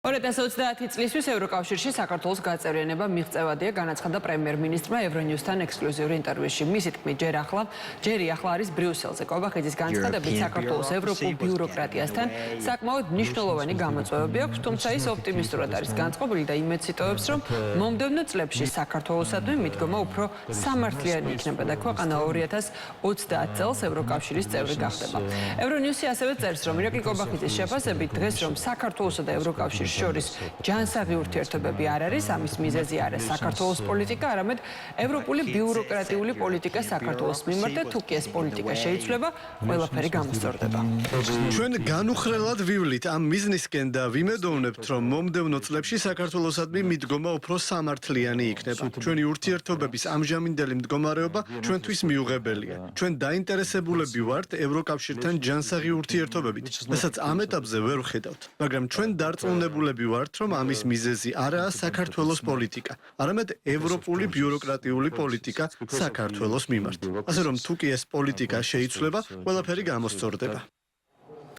2030 წლისთვის ევროკავშირში საქართველოს გაწევრიანება მიღწევადია, განაცხადა პრემიერ-მინისტრმა ევრონიუსთან ექსკლუზიურ ინტერვიუში. მისი თქმით, ჯერ ახლა არის ბრიუსელზე. კობახიძის განცხადებით, საქართველოს ევროპულ ბიუროკრატიასთან საკმაოდ მნიშვნელოვანი გამოწვევები აქვს, თუმცა ის ოპტიმისტურად არის განწყობილი და იმედს იტოვებს, რომ მომდევნო წლებში საქართველოსადმი მიდგომა უფრო სამართლიანი იქნება და ქვეყანა 2030 წელს ევროკავშირის წევრი გახდება. ევრონიუსი ასევე წერს, რომ ირაკლი კობახიძის შეფასებით დღეს რომ საქართველოსა და ევროკავშირის შორის ჯანსაღი ურთიერთობები არ არის, ამის მიზეზი არის საქართველოს პოლიტიკა, არამედ ევროპული ბიუროკრატიული პოლიტიკა საქართველოს მიმართ და თუ კი ეს პოლიტიკა შეიცვლება, ყველაფერი გამოსწორდება. ჩვენ განუხრელად ვივლით ამ მიზნისკენ და ვიმედოვნებთ, რომ მომდევნო წლებში საქართველოსადმი მიდგომა უფრო სამართლიანი იქნება. ჩვენი ურთიერთობების ამჟამინდელი მდგომარეობა ჩვენთვის მიუღებელია. ჩვენ დაინტერესებულები ვართ ევროკავშირთან ჯანსაღი ურთიერთობებით, რასაც ამ ეტაპზე ვერ ვხედავთ, მაგრამ ჩვენ დარწმუნებულები ვართ, რომ ამის მიზეზი არაა საქართველოს პოლიტიკა, არამედ ევროპული ბიუროკრატიული პოლიტიკა საქართველოს მიმართ. ასე რომ თუ კი ეს პოლიტიკა შეიცვლება, ყველაფერი გამოსწორდება.